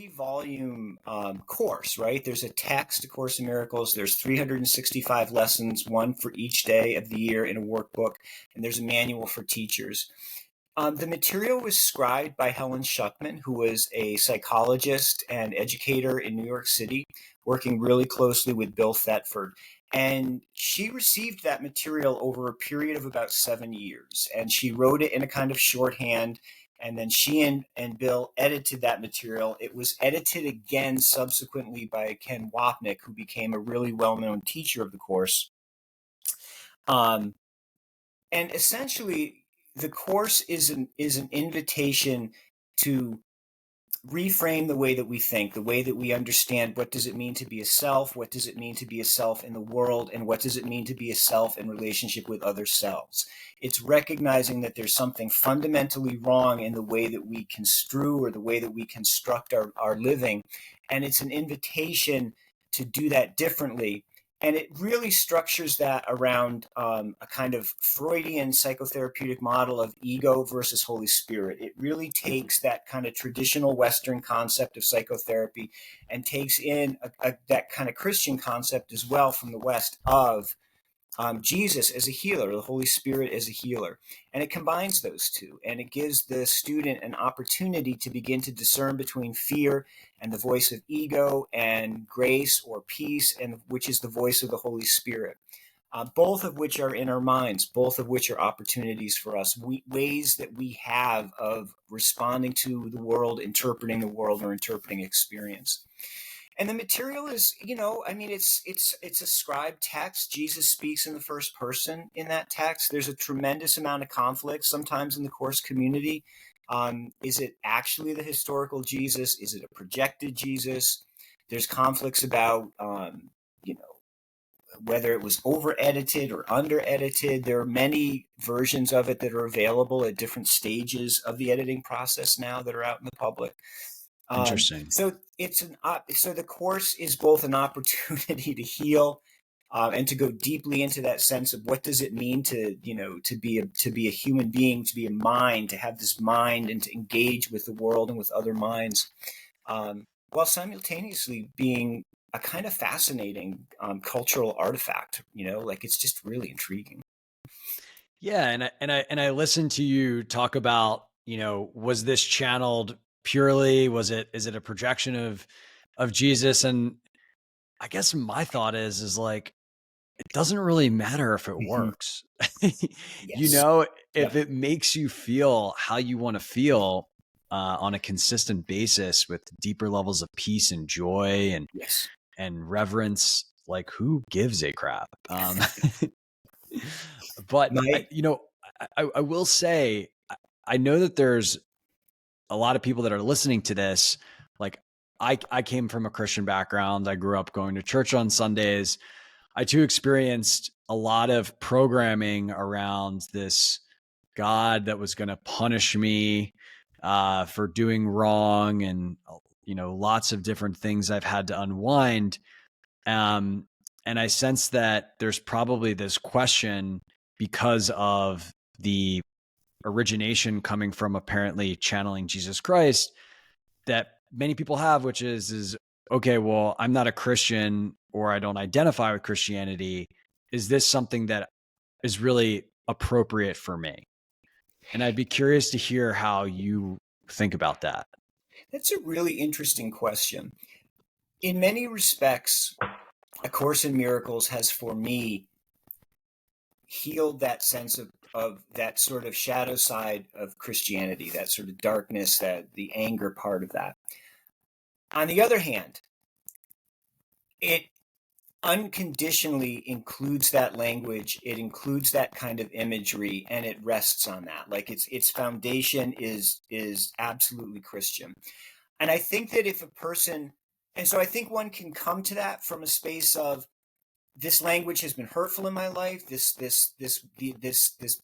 3-volume course, right? There's a text, A Course in Miracles. There's 365 lessons, one for each day of the year in a workbook, and there's a manual for teachers. The material was scribed by Helen Schuckman, who was a psychologist and educator in New York City, working really closely with Bill Thetford. And she received that material over a period of about 7 years. And she wrote it in a kind of shorthand. And then she and Bill edited that material. It was edited again subsequently by Ken Wapnick, who became a really well-known teacher of the course. And essentially, the course is an invitation to reframe the way that we think, the way that we understand what does it mean to be a self, what does it mean to be a self in the world, and what does it mean to be a self in relationship with other selves. It's recognizing that there's something fundamentally wrong in the way that we construe or the way that we construct our living, and it's an invitation to do that differently. And it really structures that around a kind of Freudian psychotherapeutic model of ego versus Holy Spirit. It really takes that kind of traditional Western concept of psychotherapy and takes in that kind of Christian concept as well from the West of Jesus as a healer, the Holy Spirit as a healer. And it combines those two, and it gives the student an opportunity to begin to discern between fear and the voice of ego, and grace or peace, and which is the voice of the Holy Spirit. Both of which are in our minds, both of which are opportunities for us, ways that we have of responding to the world, interpreting the world, or interpreting experience. And the material is, it's a scribed text. Jesus speaks in the first person in that text. There's a tremendous amount of conflict sometimes in the course community. Is it actually the historical Jesus? Is it a projected Jesus? There's conflicts about, whether it was over-edited or under-edited. There are many versions of it that are available at different stages of the editing process now that are out in the public. Interesting. So the course is both an opportunity to heal and to go deeply into that sense of what does it mean to be a human being, to be a mind, to have this mind, and to engage with the world and with other minds, while simultaneously being a kind of fascinating cultural artifact. It's just really intriguing. Yeah, and I listened to you talk about, was this channeled purely? Is it a projection of Jesus? And I guess my thought is like, it doesn't really matter if it works. Yes. If it makes you feel how you want to feel on a consistent basis with deeper levels of peace and joy and reverence, like, who gives a crap? But I will say, I know that there's a lot of people that are listening to this. Like, I came from a Christian background. I grew up going to church on Sundays. I too experienced a lot of programming around this God that was going to punish me for doing wrong, and lots of different things I've had to unwind. And I sense that there's probably this question, because of the origination coming from apparently channeling Jesus Christ, that many people have, which is, okay, well, I'm not a Christian, or I don't identify with Christianity. Is this something that is really appropriate for me? And I'd be curious to hear how you think about that. That's a really interesting question. In many respects, A Course in Miracles has, for me, healed that sense of that sort of shadow side of Christianity, that sort of darkness, that the anger part of that. On the other hand, it unconditionally includes that language, it includes that kind of imagery, and it rests on that. Like, its foundation is absolutely Christian. And I think that if a person, and so I think one can come to that from a space of, this language has been hurtful in my life. This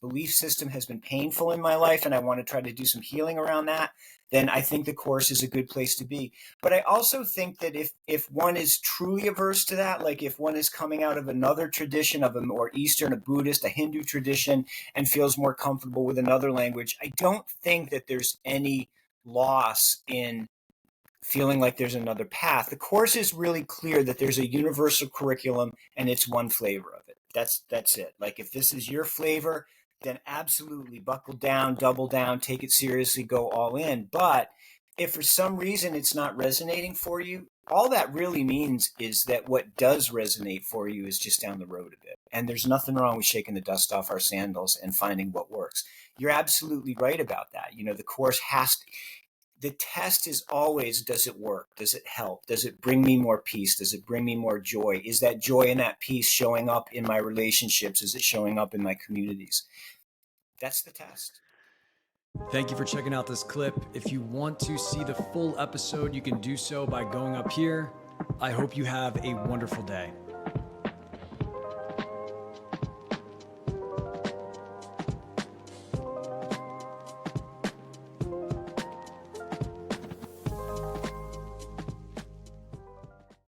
belief system has been painful in my life, and I want to try to do some healing around that. Then I think the course is a good place to be. But I also think that if one is truly averse to that, like if one is coming out of another tradition, of a more Eastern, a Buddhist, a Hindu tradition, and feels more comfortable with another language, I don't think that there's any loss in feeling like there's another path. The course is really clear that there's a universal curriculum and it's one flavor of it. That's it. Like if this is your flavor, then absolutely buckle down, double down, take it seriously, go all in. But if for some reason it's not resonating for you, all that really means is that what does resonate for you is just down the road a bit. And there's nothing wrong with shaking the dust off our sandals and finding what works. You're absolutely right about that. You know, the course has to, the test is always, does it work? Does it help? Does it bring me more peace? Does it bring me more joy? Is that joy and that peace showing up in my relationships? Is it showing up in my communities? That's the test. Thank you for checking out this clip. If you want to see the full episode, you can do so by going up here. I hope you have a wonderful day.